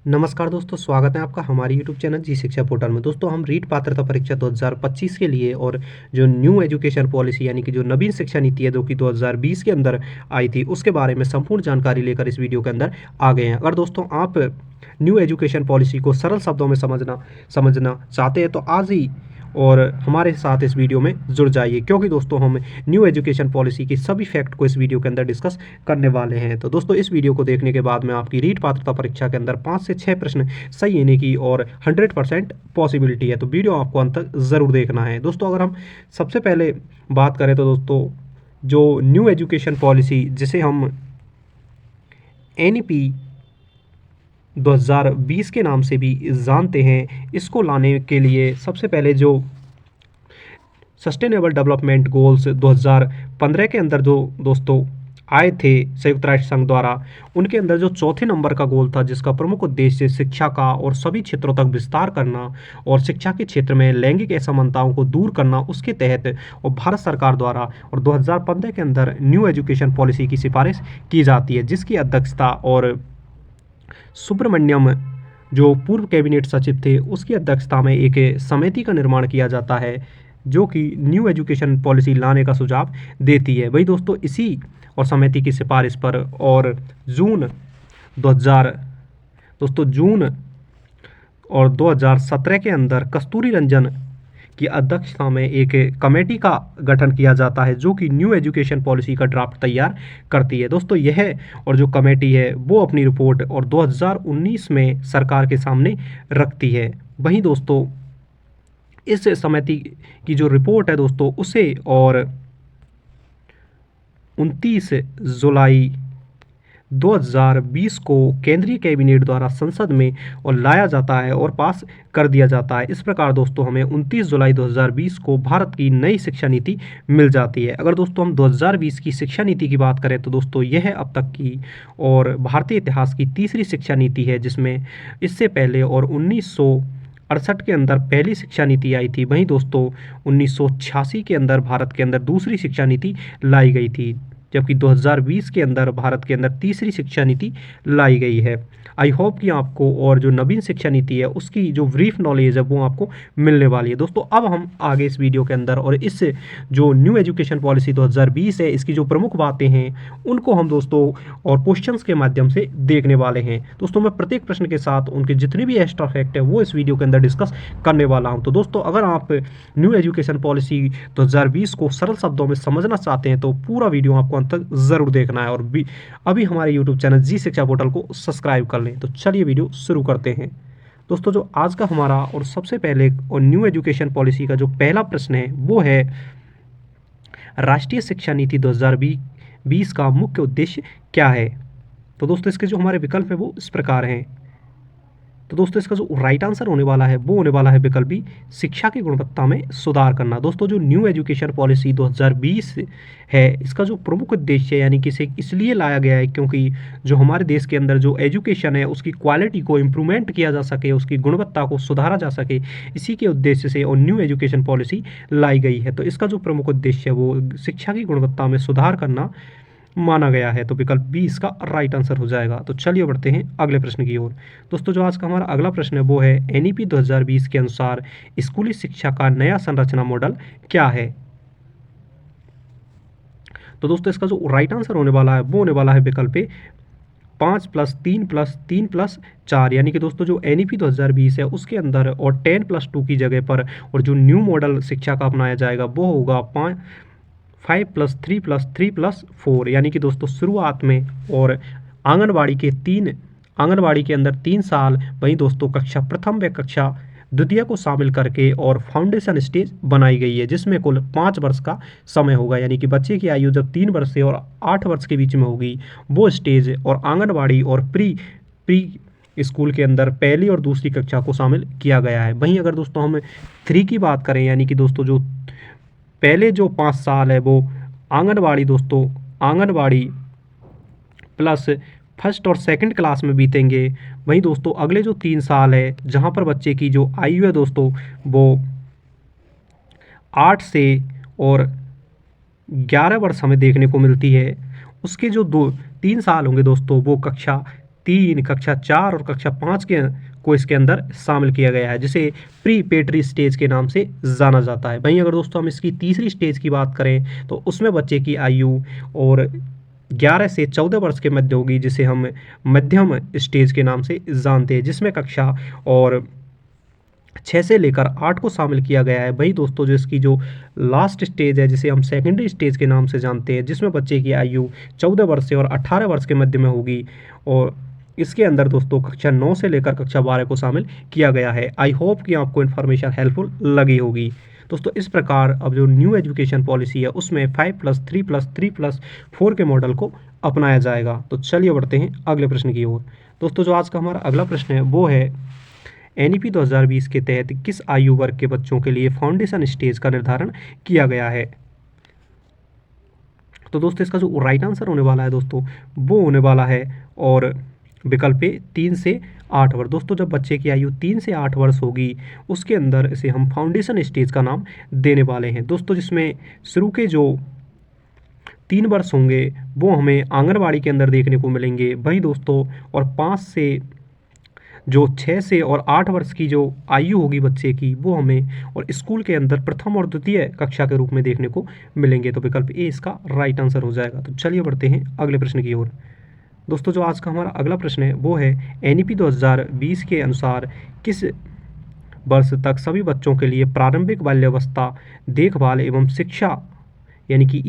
नमस्कार दोस्तों, स्वागत है आपका हमारे यूट्यूब चैनल जी शिक्षा पोर्टल में। दोस्तों हम रीट पात्रता परीक्षा 2025 के लिए और जो न्यू एजुकेशन पॉलिसी यानी कि जो नवीन शिक्षा नीति है जो कि 2020 के अंदर आई थी उसके बारे में संपूर्ण जानकारी लेकर इस वीडियो के अंदर आ गए हैं। अगर दोस्तों आप न्यू एजुकेशन पॉलिसी को सरल शब्दों में समझना चाहते हैं तो आज ही और हमारे साथ इस वीडियो में जुड़ जाइए, क्योंकि दोस्तों हम न्यू एजुकेशन पॉलिसी की सभी फैक्ट को इस वीडियो के अंदर डिस्कस करने वाले हैं। तो दोस्तों इस वीडियो को देखने के बाद में आपकी रीट पात्रता परीक्षा के अंदर 5 से 6 प्रश्न सही होने की और 100% पॉसिबिलिटी है। तो वीडियो आपको अंत तक ज़रूर देखना है। दोस्तों अगर हम सबसे पहले बात करें तो दोस्तों जो न्यू एजुकेशन पॉलिसी जिसे हम NEP 2020 के नाम से भी जानते हैं, इसको लाने के लिए सबसे पहले जो सस्टेनेबल डेवलपमेंट गोल्स 2015 के अंदर जो दोस्तों आए थे संयुक्त राष्ट्र संघ द्वारा, उनके अंदर जो चौथे नंबर का गोल था जिसका प्रमुख उद्देश्य शिक्षा का और सभी क्षेत्रों तक विस्तार करना और शिक्षा के क्षेत्र में लैंगिक असमानताओं को दूर करना, उसके तहत और भारत सरकार द्वारा और 2015 के अंदर न्यू एजुकेशन पॉलिसी की सिफारिश की जाती है, जिसकी अध्यक्षता और सुब्रमण्यम जो पूर्व कैबिनेट सचिव थे उसकी अध्यक्षता में एक समिति का निर्माण किया जाता है जो कि न्यू एजुकेशन पॉलिसी लाने का सुझाव देती है। वही दोस्तों इसी और समिति की सिफारिश पर और जून 2000 जून और 2017 के अंदर कस्तूरी रंजन की अध्यक्षता में एक कमेटी का गठन किया जाता है जो कि न्यू एजुकेशन पॉलिसी का ड्राफ्ट तैयार करती है। दोस्तों यह और जो कमेटी है वो अपनी रिपोर्ट और 2019 में सरकार के सामने रखती है। वहीं दोस्तों इस समिति की जो रिपोर्ट है दोस्तों उसे और 29 जुलाई 2020 को केंद्रीय कैबिनेट द्वारा संसद में और लाया जाता है और पास कर दिया जाता है। इस प्रकार दोस्तों हमें 29 जुलाई 2020 को भारत की नई शिक्षा नीति मिल जाती है। अगर दोस्तों हम 2020 की शिक्षा नीति की बात करें तो दोस्तों यह अब तक की और भारतीय इतिहास की तीसरी शिक्षा नीति है, जिसमें इससे पहले और 1968 के अंदर पहली शिक्षा नीति आई थी। वहीं दोस्तों 1986 के अंदर भारत के अंदर दूसरी शिक्षा नीति लाई गई थी, जबकि 2020 के अंदर भारत के अंदर तीसरी शिक्षा नीति लाई गई है। आई होप कि आपको और जो नवीन शिक्षा नीति है उसकी जो ब्रीफ नॉलेज है वो आपको मिलने वाली है। दोस्तों अब हम आगे इस वीडियो के अंदर और इस जो न्यू एजुकेशन पॉलिसी 2020 है इसकी जो प्रमुख बातें हैं उनको हम दोस्तों और क्वेश्चंस के माध्यम से देखने वाले हैं। दोस्तों मैं प्रत्येक प्रश्न के साथ उनके जितने भी एक्स्ट्रा फैक्ट है वो इस वीडियो के अंदर डिस्कस करने वाला हूं। तो दोस्तों अगर आप न्यू एजुकेशन पॉलिसी 2020 को सरल शब्दों में समझना चाहते हैं तो पूरा वीडियो आपको अंत तक ज़रूर देखना है और अभी हमारे यूट्यूब चैनल जी शिक्षा पोर्टल को सब्सक्राइब कर लें। तो चलिए वीडियो शुरू करते हैं। दोस्तों जो आज का हमारा और सबसे पहले और न्यू एजुकेशन पॉलिसी का जो पहला प्रश्न है वो है राष्ट्रीय शिक्षा नीति 2020 का मुख्य उद्देश्य क्या है। तो दोस्तों इसके जो हमारे विकल्प है वो इस प्रकार हैं। तो दोस्तों इसका जो राइट आंसर होने वाला है वो होने वाला है विकल्प बी, शिक्षा की गुणवत्ता में सुधार करना। दोस्तों जो न्यू एजुकेशन पॉलिसी 2020 है इसका जो प्रमुख उद्देश्य है यानी कि इसे इसलिए लाया गया है क्योंकि जो हमारे देश के अंदर जो एजुकेशन है उसकी क्वालिटी को इम्प्रूवमेंट किया जा सके, उसकी गुणवत्ता को सुधारा जा सके, इसी के उद्देश्य से और न्यू एजुकेशन पॉलिसी लाई गई है। तो इसका जो प्रमुख उद्देश्य है वो शिक्षा की गुणवत्ता में सुधार करना माना गया है। तो विकल्प बी इसका राइट आंसर हो जाएगा। तो चलिए बढ़ते हैं अगले प्रश्न की ओर। दोस्तों जो आज का हमारा अगला प्रश्न है वो है NEP 2020 के अनुसार स्कूली शिक्षा का नया संरचना मॉडल क्या है। तो दोस्तों इसका जो राइट आंसर होने वाला है वो होने वाला है विकल्प ए, 5+3+3+4 यानी कि दोस्तों जो NEP 2020 है उसके अंदर और 10+2 की जगह पर और जो न्यू मॉडल शिक्षा का अपनाया जाएगा वो होगा 5+3+3+4 यानी कि दोस्तों शुरुआत में और आंगनबाड़ी के अंदर 3 साल, वहीं दोस्तों कक्षा प्रथम व कक्षा द्वितीय को शामिल करके और फाउंडेशन स्टेज बनाई गई है जिसमें कुल 5 वर्ष का समय होगा। यानी कि बच्चे की आयु जब 3 वर्ष से और 8 वर्ष के बीच में होगी वो स्टेज और आंगनबाड़ी और प्री स्कूल के अंदर पहली और दूसरी कक्षा को शामिल किया गया है। वहीं अगर दोस्तों हम 3 की बात करें यानी कि दोस्तों जो पहले जो 5 साल है वो आंगनबाड़ी प्लस फर्स्ट और सेकंड क्लास में बीतेंगे। वहीं दोस्तों अगले जो 3 साल है जहां पर बच्चे की जो आयु है दोस्तों वो 8 से और 11 वर्ष हमें देखने को मिलती है। उसके जो 3 साल होंगे दोस्तों वो कक्षा कक्षा 4 और कक्षा 5 के को इसके अंदर शामिल किया गया है, जिसे प्री पेटरी स्टेज के नाम से जाना जाता है। वहीं अगर दोस्तों हम इसकी तीसरी स्टेज की बात करें तो उसमें बच्चे की आयु और 11 से 14 वर्ष के मध्य होगी, जिसे हम मध्यम स्टेज के नाम से जानते हैं, जिसमें कक्षा और 6 से लेकर 8 को शामिल किया गया है। वही दोस्तों जो इसकी जो लास्ट स्टेज है, जिसे हम सेकेंडरी स्टेज के नाम से जानते हैं, जिसमें बच्चे की आयु 14 वर्ष से और 18 वर्ष के मध्य में होगी, और इसके अंदर दोस्तों कक्षा 9 से लेकर कक्षा 12 को शामिल किया गया है। आई होप कि आपको इन्फॉर्मेशन हेल्पफुल लगी होगी। दोस्तों इस प्रकार अब जो न्यू एजुकेशन पॉलिसी है उसमें 5+3+3+4 के मॉडल को अपनाया जाएगा। तो चलिए बढ़ते हैं अगले प्रश्न की ओर। दोस्तों जो आज का हमारा अगला प्रश्न है वो है NEP 2020 के तहत किस आयु वर्ग के बच्चों के लिए फाउंडेशन स्टेज का निर्धारण किया गया है। तो दोस्तों इसका जो राइट आंसर होने वाला है दोस्तों वो होने वाला है और विकल्प ए 3 से 8 वर्ष। दोस्तों जब बच्चे की आयु 3 से 8 वर्ष होगी उसके अंदर इसे हम फाउंडेशन स्टेज का नाम देने वाले हैं दोस्तों, जिसमें शुरू के जो 3 वर्ष होंगे वो हमें आंगनबाड़ी के अंदर देखने को मिलेंगे। वही दोस्तों और 5 से जो 6 से और 8 वर्ष की जो आयु होगी बच्चे की वो हमें और स्कूल के अंदर प्रथम और द्वितीय कक्षा के रूप में देखने को मिलेंगे। तो विकल्प ए इसका राइट आंसर हो जाएगा। तो चलिए बढ़ते हैं अगले प्रश्न की ओर। दोस्तों जो आज का हमारा अगला प्रश्न है वो है NEP 2020 के अनुसार किस वर्ष तक सभी बच्चों के लिए प्रारंभिक बाल्यावस्था देखभाल एवं शिक्षा यानी कि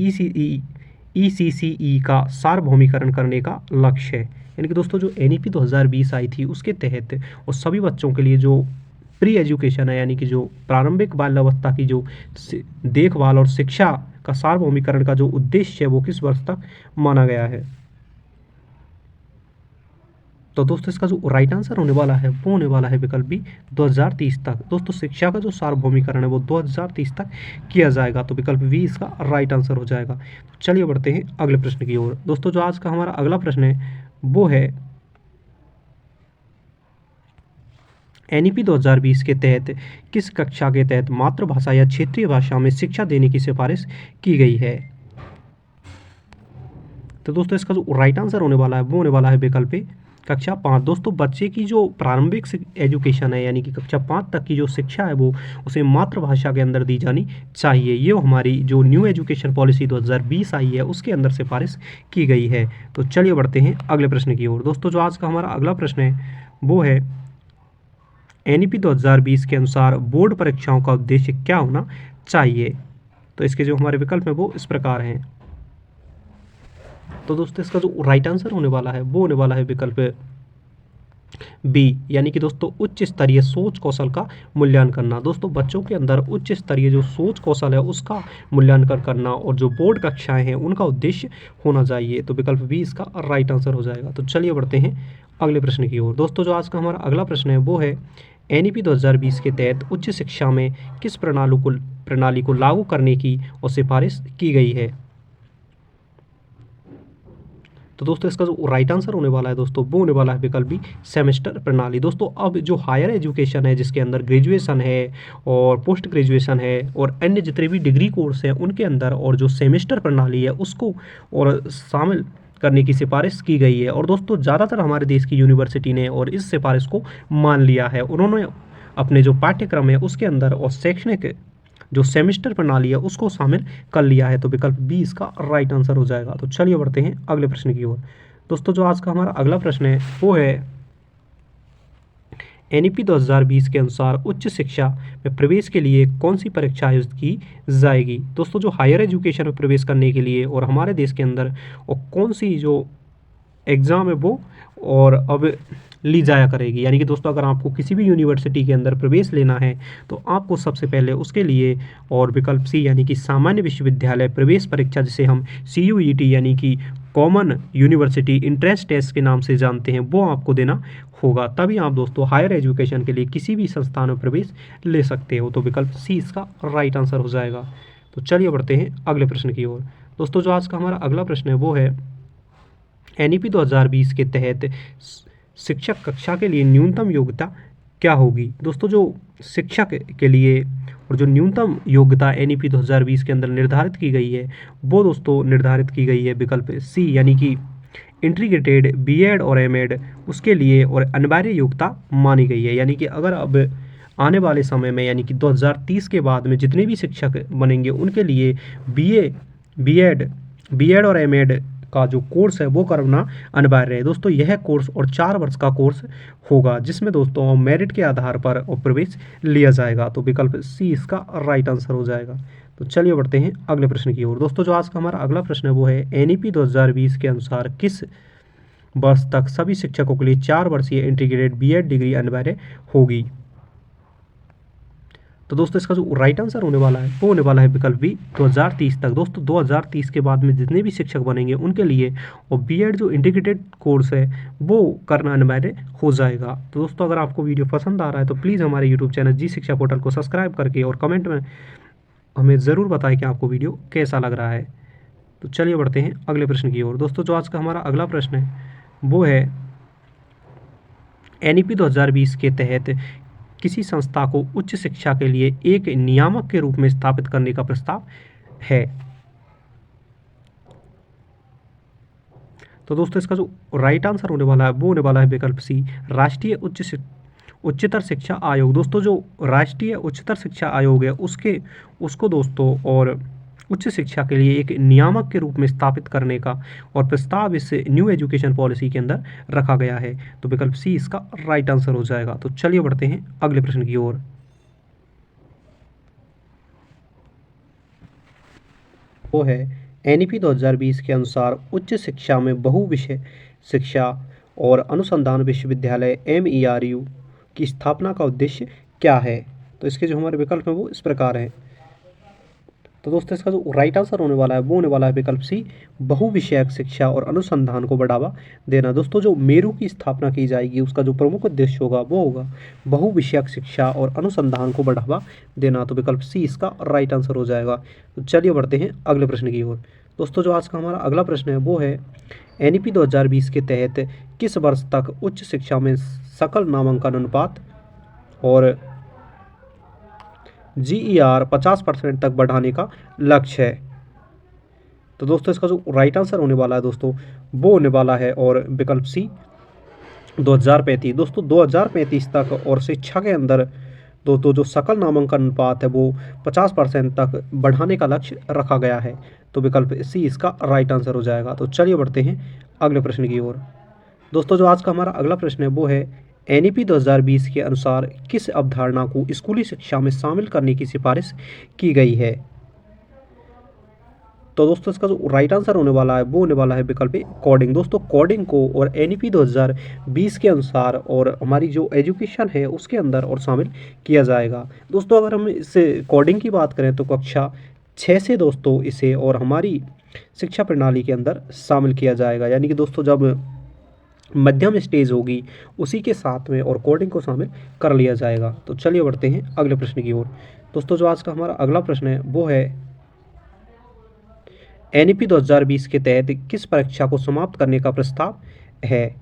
ECCE का सार्वभौमिकरण करने का लक्ष्य है। यानी कि दोस्तों जो NEP 2020 आई थी उसके तहत और सभी बच्चों के लिए जो प्री एजुकेशन है यानी कि जो प्रारंभिक बाल्यावस्था की जो देखभाल और शिक्षा का सार्वभौमिकरण का जो उद्देश्य है वो किस वर्ष तक माना गया है। तो दोस्तों इसका जो राइट आंसर होने वाला है वो होने वाला है विकल्प बी 2030 तक। दोस्तों शिक्षा का जो सार्वभौमिकरण है वो 2030 तक किया जाएगा। तो विकल्प बी इसका राइट आंसर हो जाएगा। तो चलिए बढ़ते हैं अगले प्रश्न की ओर। दोस्तों जो आज का हमारा अगला प्रश्न है वो है NEP 2020 के तहत किस कक्षा के तहत मातृभाषा या क्षेत्रीय भाषा में शिक्षा देने की सिफारिश की गई है। तो दोस्तों इसका जो राइट आंसर होने वाला है वो होने वाला है विकल्प ए कक्षा 5। दोस्तों बच्चे की जो प्रारंभिक एजुकेशन है यानी कि कक्षा 5 तक की जो शिक्षा है वो उसे मातृभाषा के अंदर दी जानी चाहिए। ये हमारी जो न्यू एजुकेशन पॉलिसी 2020 आई है उसके अंदर सिफारिश की गई है। तो चलिए बढ़ते हैं अगले प्रश्न की ओर। दोस्तों जो आज का हमारा अगला प्रश्न है वो है NEP 2020 के अनुसार बोर्ड परीक्षाओं का उद्देश्य क्या होना चाहिए। तो इसके जो हमारे विकल्प हैं वो इस प्रकार हैं। तो दोस्तों इसका जो राइट आंसर होने वाला है वो होने वाला है विकल्प बी यानी कि दोस्तों उच्च स्तरीय सोच कौशल का मूल्यांकन करना। दोस्तों बच्चों के अंदर उच्च स्तरीय जो सोच कौशल है उसका मूल्यांकन करना और जो बोर्ड कक्षाएं हैं उनका उद्देश्य होना चाहिए। तो विकल्प बी इसका राइट आंसर हो जाएगा। तो चलिए बढ़ते हैं अगले प्रश्न की ओर। दोस्तों जो आज का हमारा अगला प्रश्न है वो है NEP 2020 के तहत उच्च शिक्षा में किस प्रणाली को लागू करने की और सिफारिश की गई है। तो दोस्तों इसका जो राइट आंसर होने वाला है दोस्तों वो होने वाला है विकल्प बी सेमेस्टर प्रणाली। दोस्तों अब जो हायर एजुकेशन है जिसके अंदर ग्रेजुएशन है और पोस्ट ग्रेजुएशन है और अन्य जितने भी डिग्री कोर्स हैं उनके अंदर और जो सेमेस्टर प्रणाली है उसको और शामिल करने की सिफारिश की गई है। और दोस्तों ज़्यादातर हमारे देश की यूनिवर्सिटी ने और इस सिफारिश को मान लिया है। उन्होंने अपने जो पाठ्यक्रम है उसके अंदर और शैक्षणिक जो सेमेस्टर प्रणाली है उसको शामिल कर लिया है। तो विकल्प बी इसका राइट आंसर हो जाएगा। तो चलिए बढ़ते हैं अगले प्रश्न की ओर। दोस्तों जो आज का हमारा अगला प्रश्न है वो है NEP 2020 के अनुसार उच्च शिक्षा में प्रवेश के लिए कौन सी परीक्षा आयोजित की जाएगी। दोस्तों जो हायर एजुकेशन में प्रवेश करने के लिए और हमारे देश के अंदर और कौन सी जो एग्ज़ाम है वो और अब ली जाया करेगी। यानी कि दोस्तों अगर आपको किसी भी यूनिवर्सिटी के अंदर प्रवेश लेना है तो आपको सबसे पहले उसके लिए और विकल्प सी यानी कि सामान्य विश्वविद्यालय प्रवेश परीक्षा जिसे हम CUET यानी कि कॉमन यूनिवर्सिटी इंट्रेंस टेस्ट के नाम से जानते हैं वो आपको देना होगा। तभी आप दोस्तों हायर एजुकेशन के लिए किसी भी संस्थान में प्रवेश ले सकते हो। तो विकल्प सी इसका राइट आंसर हो जाएगा। तो चलिए बढ़ते हैं अगले प्रश्न की ओर। दोस्तों जो आज का हमारा अगला प्रश्न है वो है NEP 2020 के तहत शिक्षक कक्षा के लिए न्यूनतम योग्यता क्या होगी। दोस्तों जो शिक्षक के लिए और जो न्यूनतम योग्यता NEP 2020 के अंदर निर्धारित की गई है वो दोस्तों निर्धारित की गई है विकल्प सी यानी कि इंटीग्रेटेड बीएड और एमएड उसके लिए और अनिवार्य योग्यता मानी गई है। यानी कि अगर अब आने वाले समय में यानी कि 2030 के बाद में जितने भी शिक्षक बनेंगे उनके लिए बीएड और एमएड का जो कोर्स है वो करना अनिवार्य है। दोस्तों यह कोर्स और 4 वर्ष का कोर्स होगा जिसमें दोस्तों मेरिट के आधार पर प्रवेश लिया जाएगा। तो विकल्प सी इसका राइट आंसर हो जाएगा। तो चलिए बढ़ते हैं अगले प्रश्न की ओर। दोस्तों जो आज का हमारा अगला प्रश्न है वो है एनईपी 2020 के अनुसार किस वर्ष तक सभी शिक्षकों के लिए 4 वर्षीय इंटीग्रेटेड बीएड डिग्री अनिवार्य होगी। तो दोस्तों इसका जो राइट आंसर होने वाला है वो होने वाला है विकल्प बी 2030 तक। दोस्तों 2030 के बाद में जितने भी शिक्षक बनेंगे उनके लिए और बीएड जो इंटीग्रेटेड कोर्स है वो करना अनिवार्य हो जाएगा। तो दोस्तों अगर आपको वीडियो पसंद आ रहा है तो प्लीज़ हमारे यूट्यूब चैनल जी शिक्षा पोर्टल को सब्सक्राइब करके और कमेंट में हमें ज़रूर बताएं कि आपको वीडियो कैसा लग रहा है। तो चलिए बढ़ते हैं अगले प्रश्न की ओर। दोस्तों जो आज का हमारा अगला प्रश्न है वो है एनईपी 2020 के तहत किसी संस्था को उच्च शिक्षा के लिए एक नियामक के रूप में स्थापित करने का प्रस्ताव है। तो दोस्तों इसका जो राइट आंसर होने वाला है वो होने वाला है विकल्प सी राष्ट्रीय उच्चतर शिक्षा आयोग। दोस्तों जो राष्ट्रीय उच्चतर शिक्षा आयोग है उसको दोस्तों और उच्च शिक्षा के लिए एक नियामक के रूप में स्थापित करने का और प्रस्ताव इस न्यू एजुकेशन पॉलिसी के अंदर रखा गया है। तो विकल्प सी इसका राइट आंसर हो जाएगा। तो चलिए बढ़ते हैं अगले प्रश्न की ओर। वो है एनईपी 2020 के अनुसार उच्च शिक्षा में बहुविषय शिक्षा और अनुसंधान विश्वविद्यालय MERU की स्थापना का उद्देश्य क्या है। तो इसके जो हमारे विकल्प हैं वो इस प्रकार हैं। तो दोस्तों इसका जो राइट आंसर होने वाला है वो होने वाला है विकल्प सी बहुविषयक शिक्षा और अनुसंधान को बढ़ावा देना। दोस्तों जो मेरू की स्थापना की जाएगी उसका जो प्रमुख उद्देश्य होगा वो होगा बहुविषयक शिक्षा और अनुसंधान को बढ़ावा देना। तो विकल्प सी इसका राइट आंसर हो जाएगा। तो चलिए बढ़ते हैं अगले प्रश्न की ओर। दोस्तों जो आज का हमारा अगला प्रश्न है वो है एनईपी 2020 के तहत किस वर्ष तक उच्च शिक्षा में सकल नामांकन अनुपात और GER 50% तक बढ़ाने का लक्ष्य है। तो दोस्तों इसका जो राइट आंसर होने वाला है दोस्तों वो होने वाला है और विकल्प सी 2035। दोस्तों 2035 तक और शिक्षा के अंदर दोस्तों जो सकल नामांकन अनुपात है वो 50% तक बढ़ाने का लक्ष्य रखा गया है। तो विकल्प सी इसका राइट आंसर हो जाएगा। तो चलिए बढ़ते हैं अगले प्रश्न की ओर। दोस्तों जो आज का हमारा अगला प्रश्न है वो है एनईपी 2020 के अनुसार किस अवधारणा को स्कूली शिक्षा में शामिल करने की सिफारिश की गई है। तो दोस्तों इसका जो राइट आंसर होने वाला है वो होने वाला है विकल्प कोडिंग। दोस्तों कोडिंग को और एनईपी 2020 के अनुसार और हमारी जो एजुकेशन है उसके अंदर और शामिल किया जाएगा। दोस्तों अगर हम इसे कोडिंग की बात करें तो कक्षा 6 से दोस्तों इसे और हमारी शिक्षा प्रणाली के अंदर शामिल किया जाएगा। यानी कि दोस्तों जब मध्यम स्टेज होगी उसी के साथ में और कोडिंग को शामिल कर लिया जाएगा। तो चलिए बढ़ते हैं अगले प्रश्न की ओर। दोस्तों जो आज का हमारा अगला प्रश्न है वो है एनईपी 2020 के तहत किस परीक्षा को समाप्त करने का प्रस्ताव है।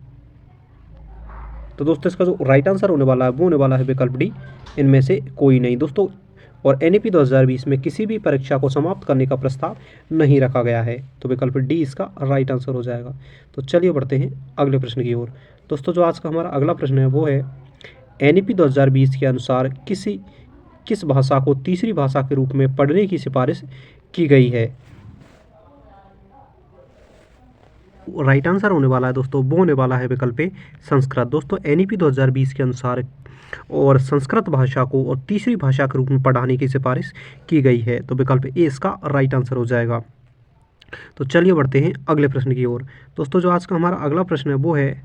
तो दोस्तों इसका जो राइट आंसर होने वाला है वो होने वाला है विकल्प डी इनमें से कोई नहीं। दोस्तों और एनईपी 2020 में किसी भी परीक्षा को समाप्त करने का प्रस्ताव नहीं रखा गया है। तो विकल्प डी इसका राइट आंसर हो जाएगा। तो चलिए बढ़ते हैं अगले प्रश्न की ओर। दोस्तों जो आज का हमारा अगला प्रश्न है वो है एनईपी 2020 के अनुसार किस भाषा को तीसरी भाषा के रूप में पढ़ने की सिफारिश की गई है। राइट आंसर होने वाला है दोस्तों वो होने वाला है विकल्प ए संस्कृत। दोस्तों एनईपी 2020 के अनुसार और संस्कृत भाषा को और तीसरी भाषा के रूप में पढ़ाने की सिफारिश की गई है। तो विकल्प ए इसका राइट आंसर हो जाएगा। तो चलिए बढ़ते हैं अगले प्रश्न की ओर। दोस्तों जो आज का हमारा अगला प्रश्न है वो है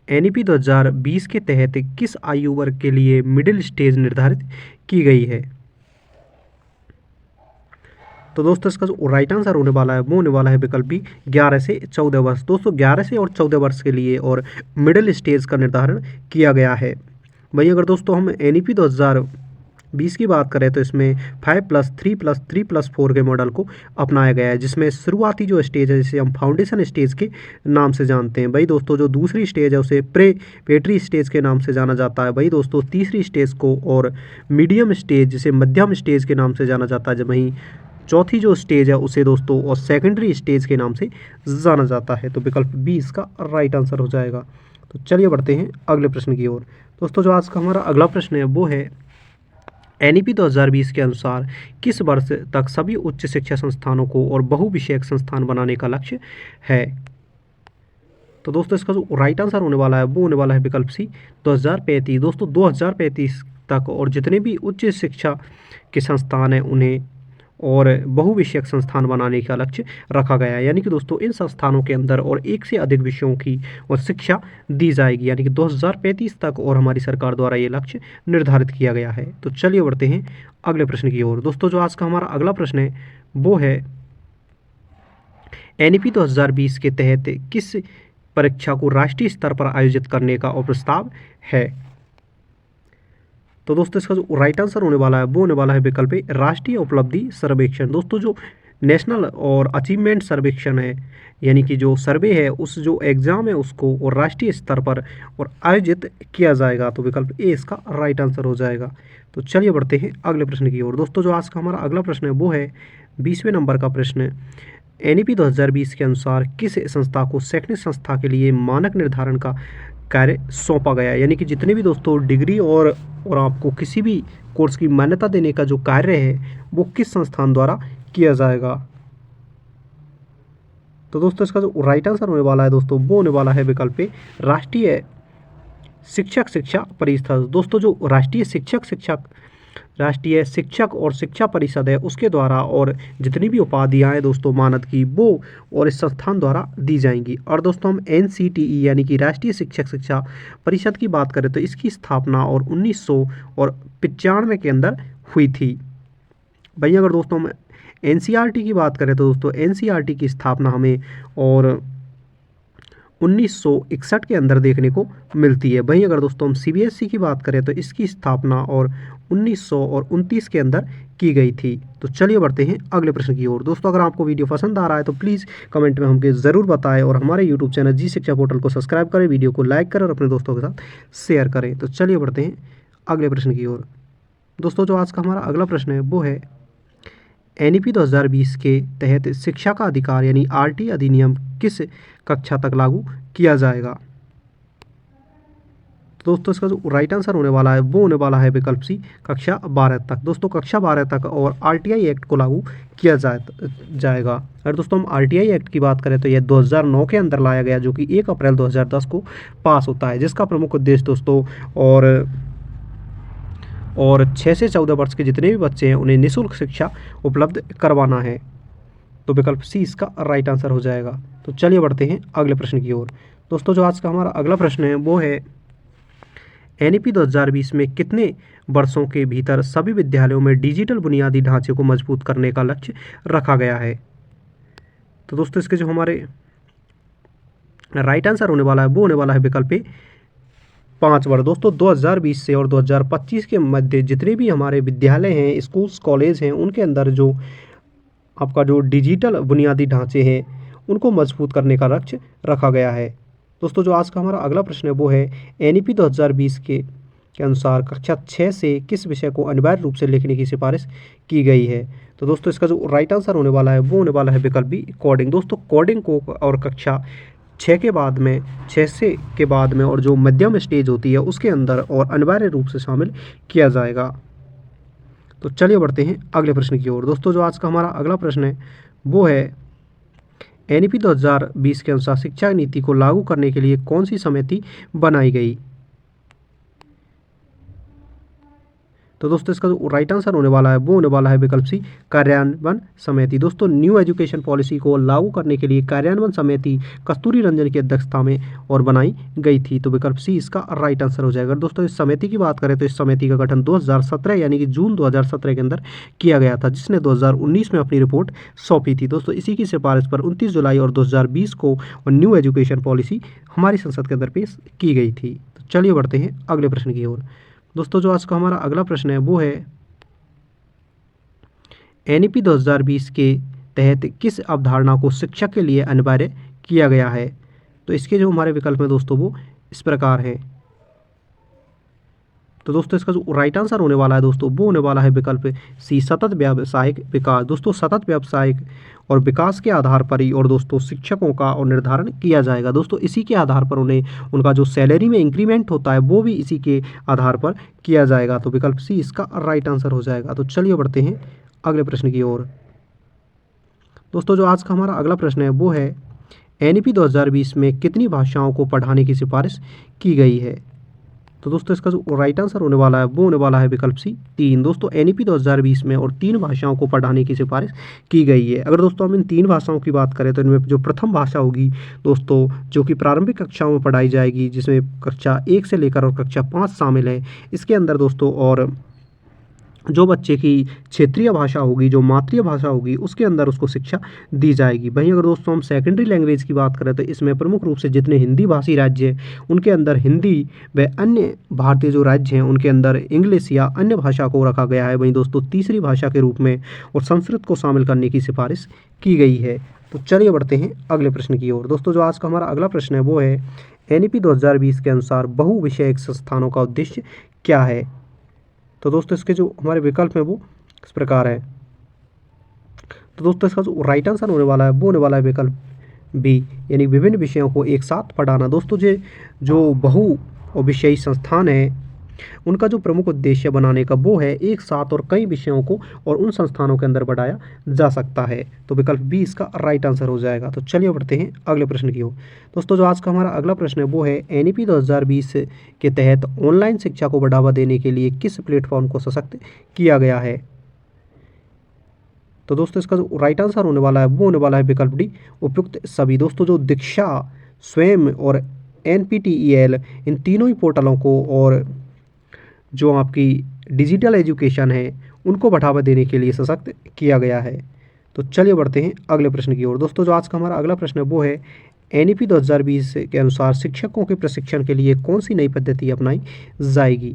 एनईपी 2020 के तहत किस आयु वर्ग के लिए मिडिल स्टेज निर्धारित की गई है। तो दोस्तों इसका जो राइट आंसर होने वाला है वो होने वाला है विकल्प बी 11 से 14 वर्ष। दोस्तों 11 से और 14 वर्ष के लिए और मिडिल स्टेज का निर्धारण किया गया है। वहीं अगर दोस्तों हम एनईपी 2020 की बात करें तो इसमें 5+3+3+4 के मॉडल को अपनाया गया है, जिसमें शुरुआती जो स्टेज है जिसे हम फाउंडेशन स्टेज के नाम से जानते हैं। वही दोस्तों जो दूसरी स्टेज है उसे प्रेपेटरी स्टेज के नाम से जाना जाता है। वही दोस्तों तीसरी स्टेज को और मीडियम स्टेज जिसे मध्यम स्टेज के नाम से जाना जाता है। जब वहीं चौथी जो स्टेज है उसे दोस्तों और सेकेंडरी स्टेज के नाम से जाना जाता है। तो विकल्प बी इसका राइट आंसर हो जाएगा। तो चलिए बढ़ते हैं अगले प्रश्न की ओर। दोस्तों जो आज का हमारा अगला प्रश्न है वो है NEP 2020 के अनुसार किस वर्ष तक सभी उच्च शिक्षा संस्थानों को और बहुविषयक संस्थान बनाने का लक्ष्य है। तो दोस्तों इसका जो राइट आंसर होने वाला है वो होने वाला है विकल्प सी 2035। दोस्तों 2035 तक और जितने भी उच्च शिक्षा के संस्थान हैं उन्हें और बहुविषयक संस्थान बनाने का लक्ष्य रखा गया है। यानी कि दोस्तों इन संस्थानों के अंदर और एक से अधिक विषयों की और शिक्षा दी जाएगी। यानी कि 2035 तक और हमारी सरकार द्वारा ये लक्ष्य निर्धारित किया गया है। तो चलिए बढ़ते हैं अगले प्रश्न की ओर। दोस्तों जो आज का हमारा अगला प्रश्न है वो है NEP 2020 के तहत किस परीक्षा को राष्ट्रीय स्तर पर आयोजित करने का प्रस्ताव है। तो दोस्तों इसका जो राइट आंसर होने वाला है वो होने वाला है विकल्प ए राष्ट्रीय उपलब्धि सर्वेक्षण। दोस्तों जो नेशनल और अचीवमेंट सर्वेक्षण है यानी कि जो सर्वे है उस जो एग्ज़ाम है उसको और राष्ट्रीय स्तर पर और आयोजित किया जाएगा। तो विकल्प ए इसका राइट आंसर हो जाएगा। तो चलिए बढ़ते हैं अगले प्रश्न की ओर। दोस्तों जो आज का हमारा अगला प्रश्न है वो है 20वें नंबर का प्रश्न। NEP 2020 के अनुसार किस संस्था को शैक्षणिक संस्था के लिए मानक निर्धारण का कार्य सौंपा गया। यानी कि जितने भी दोस्तों डिग्री और आपको किसी भी कोर्स की मान्यता देने का जो कार्य है वो किस संस्थान द्वारा किया जाएगा। तो दोस्तों इसका जो राइट आंसर होने वाला है दोस्तों वो होने वाला है विकल्प ए राष्ट्रीय शिक्षा परिषद। दोस्तों जो राष्ट्रीय शिक्षक और शिक्षा परिषद है उसके द्वारा और जितनी भी उपाधियाँ हैं दोस्तों मानद की वो और इस संस्थान द्वारा दी जाएंगी। और दोस्तों हम NCTE यानी कि राष्ट्रीय शिक्षा परिषद की बात करें तो इसकी स्थापना और 1995 के अंदर हुई थी। भाई अगर दोस्तों हम NCERT की बात करें तो दोस्तों NCERT की स्थापना हमें और 1961 के अंदर देखने को मिलती है। वहीं अगर दोस्तों हम CBSE की बात करें तो इसकी स्थापना और 1929 के अंदर की गई थी। तो चलिए बढ़ते हैं अगले प्रश्न की ओर। दोस्तों अगर आपको वीडियो पसंद आ रहा है तो प्लीज़ कमेंट में हमको ज़रूर बताएं और हमारे YouTube चैनल जी शिक्षा पोर्टल को सब्सक्राइब करें, वीडियो को लाइक करें और अपने दोस्तों के साथ शेयर करें। तो चलिए बढ़ते हैं अगले प्रश्न की ओर। दोस्तों जो आज का हमारा अगला प्रश्न है वो है NEP 2020 के तहत शिक्षा का अधिकार यानी RT अधिनियम किस कक्षा तक लागू किया जाएगा। तो दोस्तों इसका जो राइट आंसर होने वाला है वो होने वाला है विकल्प सी कक्षा 12 तक। दोस्तों कक्षा 12 तक और RTI एक्ट को लागू किया जाएगा। अगर दोस्तों हम RTI एक्ट की बात करें तो यह 2009 के अंदर लाया गया जो कि 1 अप्रैल 2010 को पास होता है, जिसका प्रमुख उद्देश्य दोस्तों और 6 से 14 वर्ष के जितने भी बच्चे हैं उन्हें निःशुल्क शिक्षा उपलब्ध करवाना है। तो विकल्प सी इसका राइट आंसर हो जाएगा। तो चलिए बढ़ते हैं अगले प्रश्न की ओर। दोस्तों जो आज का हमारा अगला प्रश्न है वो है NEP 2020 में कितने वर्षों के भीतर सभी विद्यालयों में डिजिटल बुनियादी ढांचे को मजबूत करने का लक्ष्य रखा गया है। तो दोस्तों इसके जो हमारे राइट आंसर होने वाला है वो होने वाला है विकल्प ए 5 वर्ष। दोस्तों 2020 से और 2025 के मध्य जितने भी हमारे विद्यालय हैं, स्कूल्स, कॉलेज हैं, उनके अंदर जो आपका जो डिजिटल बुनियादी ढांचे हैं उनको मजबूत करने का लक्ष्य रखा गया है। दोस्तों जो आज का हमारा अगला प्रश्न है वो है NEP 2020 के अनुसार कक्षा 6 से किस विषय को अनिवार्य रूप से लिखने की सिफारिश की गई है। तो दोस्तों इसका जो राइट आंसर होने वाला है वो होने वाला है विकल्प बी कोडिंग। दोस्तों कोडिंग को और कक्षा 6 के बाद में 6 से के बाद में और जो मध्यम स्टेज होती है उसके अंदर और अनिवार्य रूप से शामिल किया जाएगा। तो चलिए बढ़ते हैं अगले प्रश्न की ओर। दोस्तों जो आज का हमारा अगला प्रश्न है वो है NEP 2020 के अनुसार शिक्षा नीति को लागू करने के लिए कौन सी समिति बनाई गई। तो दोस्तों इसका जो राइट आंसर होने वाला है वो होने वाला है विकल्प सी कार्यान्वयन समिति। दोस्तों न्यू एजुकेशन पॉलिसी को लागू करने के लिए कार्यान्वयन समिति कस्तूरी रंजन की अध्यक्षता में और बनाई गई थी। तो विकल्प सी इसका राइट आंसर हो जाएगा। दोस्तों इस समिति की बात करें तो इस समिति का गठन 2017 यानी कि जून 2017 के अंदर किया गया था, जिसने 2019 में अपनी रिपोर्ट सौंपी थी। दोस्तों इसी की सिफारिश पर 29 जुलाई और 2020 को न्यू एजुकेशन पॉलिसी हमारी संसद के अंदर पेश की गई थी। तो चलिए बढ़ते हैं अगले प्रश्न की ओर। दोस्तों जो आज का हमारा अगला प्रश्न है वो है NEP 2020 के तहत किस अवधारणा को शिक्षा के लिए अनिवार्य किया गया है। तो इसके जो हमारे विकल्प हैं दोस्तों वो इस प्रकार हैं। तो दोस्तों इसका जो राइट आंसर होने वाला है दोस्तों वो होने वाला है विकल्प सी, सतत व्यावसायिक विकास। दोस्तों सतत व्यावसायिक और विकास के आधार पर ही और दोस्तों शिक्षकों का और निर्धारण किया जाएगा। दोस्तों इसी के आधार पर उन्हें उनका जो सैलरी में इंक्रीमेंट होता है वो भी इसी के आधार पर किया जाएगा। तो विकल्प सी इसका राइट आंसर हो जाएगा। तो चलिए बढ़ते हैं अगले प्रश्न की ओर। दोस्तों जो आज का हमारा अगला प्रश्न है वो है एनईपी 2020 में कितनी भाषाओं को पढ़ाने की सिफारिश की गई है। तो दोस्तों इसका जो राइट आंसर होने वाला है वो होने वाला है विकल्प सी 3। दोस्तों एनईपी 2020 में और 3 भाषाओं को पढ़ाने की सिफारिश की गई है। अगर दोस्तों हम इन 3 भाषाओं की बात करें तो इनमें जो प्रथम भाषा होगी दोस्तों जो कि प्रारंभिक कक्षाओं में पढ़ाई जाएगी, जिसमें कक्षा 1 से लेकर और कक्षा 5 शामिल है। इसके अंदर दोस्तों और जो बच्चे की क्षेत्रीय भाषा होगी, जो मातृ भाषा होगी, उसके अंदर उसको शिक्षा दी जाएगी। वहीं अगर दोस्तों हम सेकेंडरी लैंग्वेज की बात करें तो इसमें प्रमुख रूप से जितने हिंदी भाषी राज्य हैं उनके अंदर हिंदी व अन्य भारतीय जो राज्य हैं उनके अंदर इंग्लिश या अन्य भाषा को रखा गया है। वहीं दोस्तों तीसरी भाषा के रूप में और संस्कृत को शामिल करने की सिफारिश की गई है। तो चलिए बढ़ते हैं अगले प्रश्न की ओर। दोस्तों जो आज का हमारा अगला प्रश्न है वो है एनईपी 2020 के अनुसार बहुविषयक संस्थानों का उद्देश्य क्या है। तो दोस्तों इसके जो हमारे विकल्प हैं वो इस प्रकार है। तो दोस्तों इसका जो राइट आंसर होने वाला है वो होने वाला है विकल्प बी, यानी विभिन्न विषयों को एक साथ पढ़ाना। दोस्तों जो बहु विषयी संस्थान है उनका जो प्रमुख उद्देश्य बनाने का वो है एक साथ और कई विषयों को और उन संस्थानों के अंदर बढ़ाया जा सकता है। तो विकल्प बी इसका राइट आंसर हो जाएगा। तो चलिए बढ़ते हैं अगले प्रश्न की ओर। दोस्तों जो आज का हमारा अगला प्रश्न है वो है एनईपी 2020 के तहत ऑनलाइन शिक्षा को बढ़ावा देने के लिए किस प्लेटफॉर्म को सशक्त किया गया है। तो दोस्तों इसका जो राइट आंसर होने वाला है वो होने वाला है विकल्प डी, उपयुक्त सभी। दोस्तों जो दीक्षा, स्वयं और एनपीटीईएल इन तीनों ही पोर्टलों को और जो आपकी डिजिटल एजुकेशन है उनको बढ़ावा देने के लिए सशक्त किया गया है। तो चलिए बढ़ते हैं अगले प्रश्न की ओर। दोस्तों जो आज का हमारा अगला प्रश्न है वो है एनईपी 2020 के अनुसार शिक्षकों के प्रशिक्षण के लिए कौन सी नई पद्धति अपनाई जाएगी।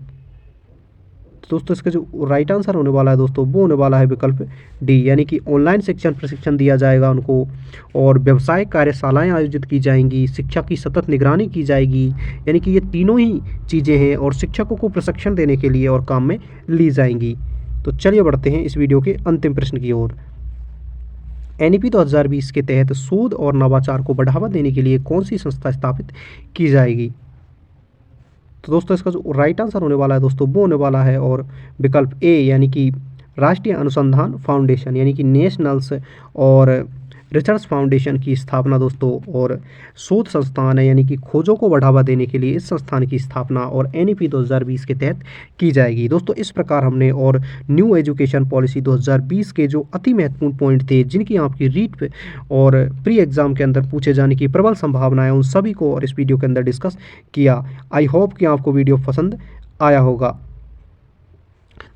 तो दोस्तों इसका जो राइट आंसर होने वाला है दोस्तों वो होने वाला है विकल्प डी, यानी कि ऑनलाइन शिक्षण प्रशिक्षण दिया जाएगा उनको और व्यावसायिक कार्यशालाएं आयोजित की जाएंगी, शिक्षा की सतत निगरानी की जाएगी। यानी कि ये तीनों ही चीज़ें हैं और शिक्षकों को प्रशिक्षण देने के लिए और काम में ली जाएंगी। तो चलिए बढ़ते हैं इस वीडियो के अंतिम प्रश्न की ओर। एनईपी 2020 के तहत शोध और नवाचार को बढ़ावा देने के लिए कौन सी संस्था स्थापित की जाएगी। तो दोस्तों इसका जो राइट आंसर होने वाला है दोस्तों वो होने वाला है और विकल्प ए, यानी कि राष्ट्रीय अनुसंधान फाउंडेशन, यानी कि नेशनल्स और रिसर्च फाउंडेशन की स्थापना दोस्तों और शोध संस्थान है, यानी कि खोजों को बढ़ावा देने के लिए इस संस्थान की स्थापना और एनईपी 2020 के तहत की जाएगी। दोस्तों इस प्रकार हमने और न्यू एजुकेशन पॉलिसी 2020 के जो अति महत्वपूर्ण पॉइंट थे जिनकी आपकी रीट पे और प्री एग्जाम के अंदर पूछे जाने की प्रबल संभावना है उन सभी को और इस वीडियो के अंदर डिस्कस किया। आई होप कि आपको वीडियो पसंद आया होगा।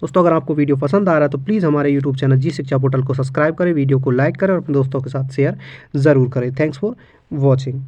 दोस्तों अगर आपको वीडियो पसंद आ रहा है तो प्लीज़ हमारे यूट्यूब चैनल जी शिक्षा पोर्टल को सब्सक्राइब करें, वीडियो को लाइक करें और अपने दोस्तों के साथ शेयर ज़रूर करें। Thanks for watching.